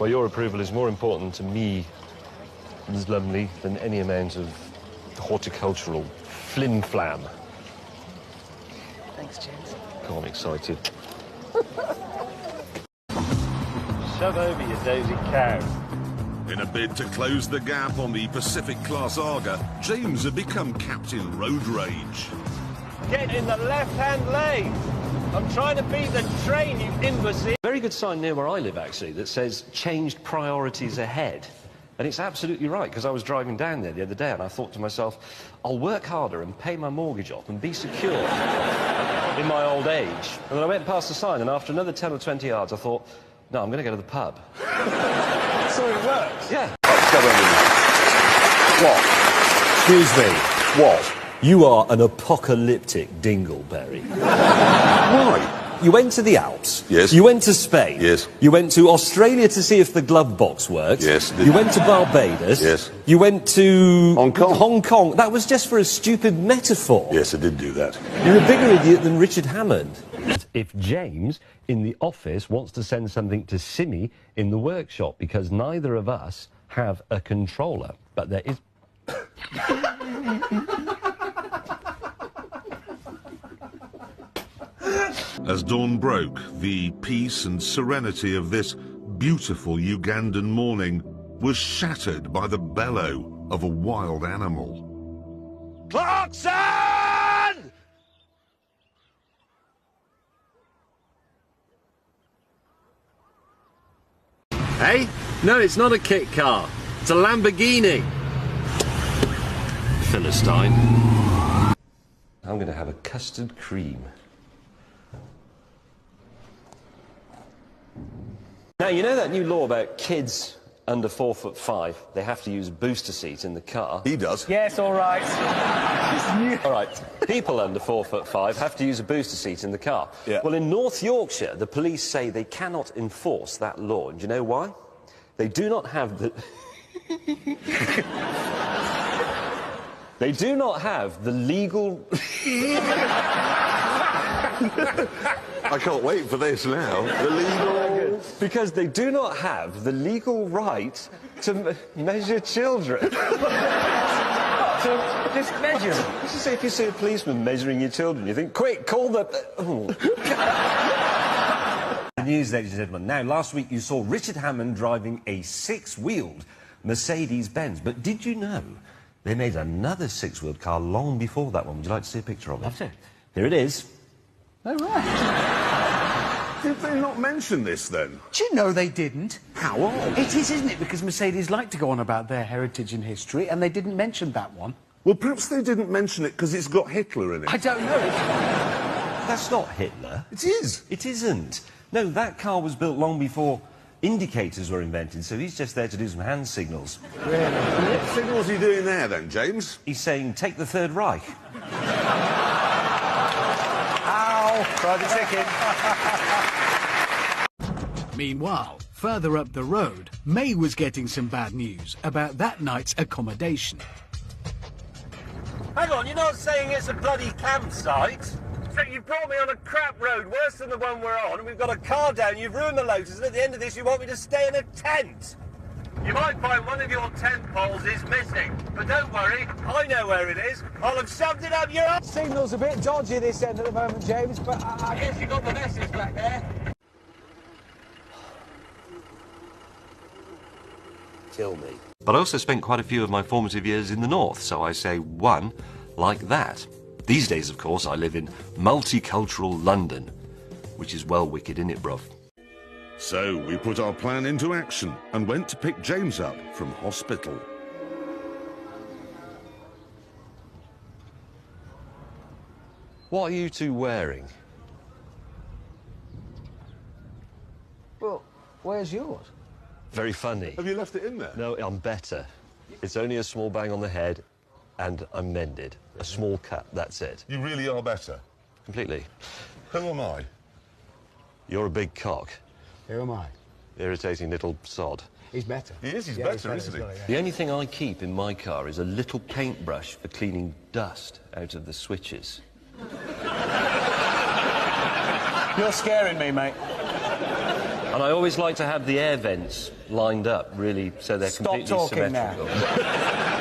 Well, your approval is more important to me, Ms. Lumley, than any amount of horticultural flim-flam. Thanks, James. Oh, I'm excited. Shove over, you dozy cow. In a bid to close the gap on the Pacific Class Arga, James had become Captain Road Rage. Get in the left-hand lane. I'm trying to beat the train, you imbecile. Very good sign near where I live, actually, that says changed priorities ahead. And it's absolutely right, because I was driving down there the other day and I thought to myself, I'll work harder and pay my mortgage off and be secure in my old age. And then I went past the sign, and after another 10 or 20 yards, I thought, no, I'm going to go to the pub. So it works? Yeah. What? Excuse me. What? You are an apocalyptic dingleberry. Why? You went to the Alps. Yes. You went to Spain. Yes. You went to Australia to see if the glove box works. Yes. You went to Barbados. Yes. You went to... Hong Kong. Hong Kong. That was just for a stupid metaphor. Yes, I did do that. You're a bigger idiot than Richard Hammond. If James, in the office, wants to send something to Simmy in the workshop, because neither of us have a controller, but there is... As dawn broke, the peace and serenity of this beautiful Ugandan morning was shattered by the bellow of a wild animal. Clarkson! Hey? No, it's not a kit car. It's a Lamborghini. Philistine. I'm going to have a custard cream. Now, you know that new law about kids under 4'5", they have to use a booster seat in the car? He does. Yes, all right. All right, people under 4'5" have to use a booster seat in the car. Yeah. Well, in North Yorkshire, the police say they cannot enforce that law. And do you know why? They do not have the... They do not have the legal... I can't wait for this now. The legal... Because they do not have the legal right to measure children. So, just measure. This is if you see a policeman measuring your children, you think, quick, call the... Oh. The news, ladies and gentlemen. Now, last week you saw Richard Hammond driving a six-wheeled Mercedes-Benz. But did you know they made another six-wheeled car long before that one? Would you like to see a picture of it? Love to. Here it is. Oh, right. Did they not mention this, then? Do you know they didn't? How odd. It is, isn't it? Because Mercedes like to go on about their heritage and history, and they didn't mention that one. Well, perhaps they didn't mention it because it's got Hitler in it. I don't know. That's not Hitler. It is. It isn't. No, that car was built long before indicators were invented, so he's just there to do some hand signals. What signals are you doing there, then, James? He's saying, take the Third Reich. Ow! Private ticket. Meanwhile, further up the road, May was getting some bad news about that night's accommodation. Hang on, you're not saying it's a bloody campsite? So you brought me on a crap road, worse than the one we're on, and we've got a car down, you've ruined the Lotus, and at the end of this you want me to stay in a tent? You might find one of your tent poles is missing, but don't worry, I know where it is. I'll have shoved it up your ass. Signal's a bit dodgy this end at the moment, James, but I guess you got the message back there. Kill me. But I also spent quite a few of my formative years in the north, so I say one like that. These days, of course, I live in multicultural London, which is well wicked, innit, bruv? So we put our plan into action and went to pick James up from hospital. What are you two wearing? well, where's yours? Very funny. Have you left it in there? No, I'm better. It's only a small bang on the head, and I'm mended. A small cut, that's it. You really are better. Completely. Who am I? You're a big cock. Who am I? Irritating little sod. He's better. He is, he's Yeah, better, funny, isn't he? funny, yeah. The only thing I keep in my car is a little paintbrush for cleaning dust out of the switches. You're scaring me, mate. And I always like to have the air vents lined up, really, so they're Stop completely talking now. symmetrical.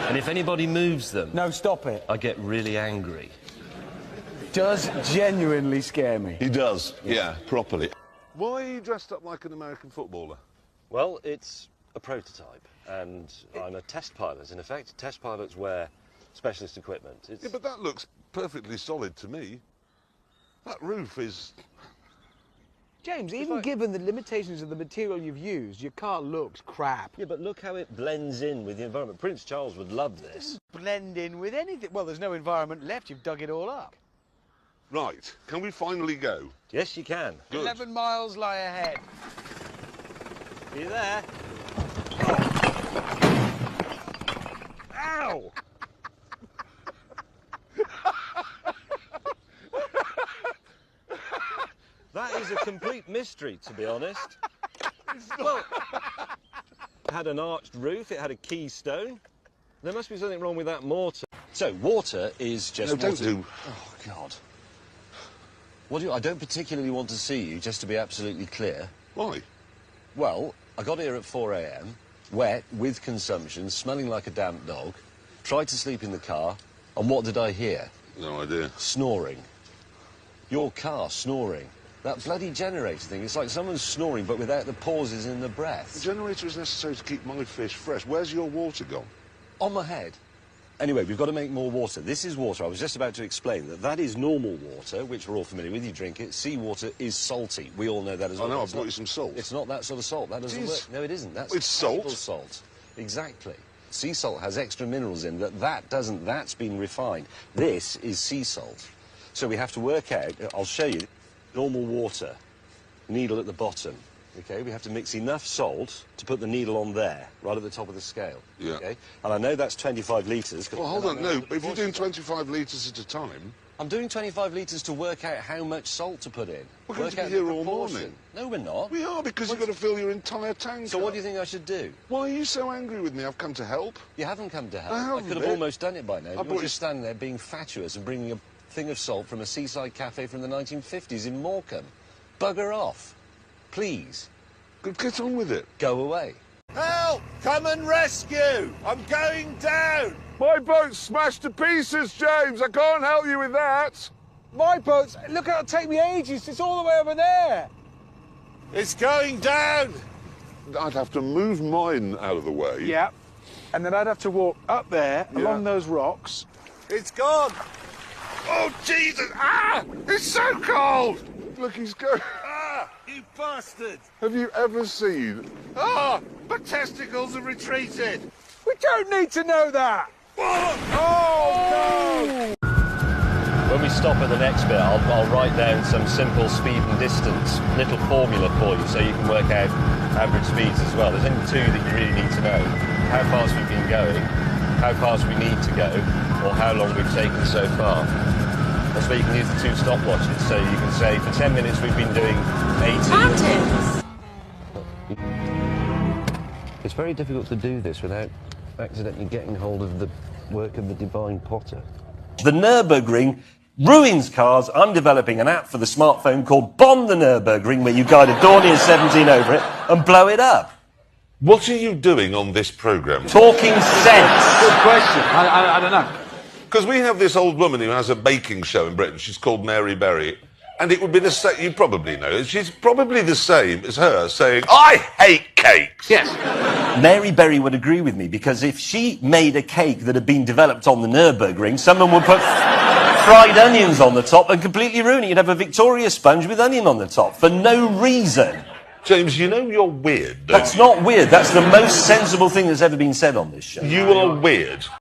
And if anybody moves them, No, stop it. I get really angry. Does genuinely scare me. He does, yeah, properly. Why are you dressed up like an American footballer? Well, it's a prototype, and I'm a test pilot, in effect. Test pilots wear specialist equipment. Yeah, but that looks perfectly solid to me. That roof is... James, even given the limitations of the material you've used, your car looks crap. Yeah, but look how it blends in with the environment. Prince Charles would love this. Blend in with anything. Well, there's no environment left. You've dug it all up. Right, can we finally go? Yes, you can. Good. 11 miles lie ahead. Are you there? Ow! That is a complete mystery, to be honest. Well, it had an arched roof, it had a keystone. There must be something wrong with that mortar. So, water is just... No, don't water. do... Oh, God. What do you... I don't particularly want to see you, just to be absolutely clear. Why? Well, I got here at 4 a.m, wet, with consumption, smelling like a damp dog, tried to sleep in the car, and what did I hear? No idea. Snoring. Your car snoring. That bloody generator thing, it's like someone's snoring but without the pauses in the The breath. generator is necessary to keep my fish fresh. Where's your water gone? On my head. Anyway, we've got to make more water. This is water. I was just about to explain that that is normal water, which we're all familiar with. You drink it. Seawater is salty. We all know that as well. I know, I It's brought not- you some salt. It's not that sort of salt. That doesn't It work. is. No, it isn't. That's It's salt. table salt. Exactly. Sea salt has extra minerals in that doesn't. That's been refined. This is sea salt. So we have to work out, I'll show you, normal water, needle at the bottom. Okay, we have to mix enough salt to put the needle on there, right at the top of the scale. Yeah. Okay, and I know that's 25 litres. Well, hold on, no, but if you're doing 25 litres at a time... I'm doing 25 litres to work out how much salt to put in. We're going Work to be out here the all proportion. morning. No, we're not. We are, because you've got to fill your entire tank So up. what do you think I should do? Why are you so angry with me? I've come to help. You haven't come to help. I I haven't, could have mate. almost done it by now. brought You're you- just standing there being fatuous and bringing a thing of salt from a seaside cafe from the 1950s in Morecambe. Bugger off. Please, Good, get on with it. go away. Help! Come and rescue! I'm going down! My boat's smashed to pieces, James. I can't help you with that. My boat's... Look, it'll take me ages. It's all the way over there. It's going down! I'd have to move mine out of the way. Yeah. And then I'd have to walk up there, Yeah. along those rocks. It's gone! Oh, Jesus! Ah! It's so cold! Look, he's going... Ah! You bastard! Have you ever seen... Ah! My testicles have retreated! We don't need to know that. Oh, no! When we stop at the next bit, I'll write down some simple speed and distance little formula for you so you can work out average speeds as well. There's only two that you really need to know. How fast we've been going, how fast we need to go, or how long we've taken so far. That's where you can use the two stopwatches. So you can say, for 10 minutes we've been doing 80. Mountains! It's very difficult to do this without accidentally getting hold of the work of the divine potter. The Nürburgring ruins cars. I'm developing an app for the smartphone called Bomb the Nürburgring, where you guide a Dornier 17 over it and blow it up. What are you doing on this programme? Talking sense. Good question. I don't know. Because we have this old woman who has a baking show in Britain. She's called Mary Berry. And it would be the same, you probably know, she's probably the same as her saying, I hate cakes. Yes. Mary Berry would agree with me, because if she made a cake that had been developed on the Nürburgring, someone would put fried onions on the top and completely ruin it. You'd have a Victoria sponge with onion on the top for no reason. James, you know you're weird, don't That's you? not weird. That's the most sensible thing that's ever been said on this show. You are weird.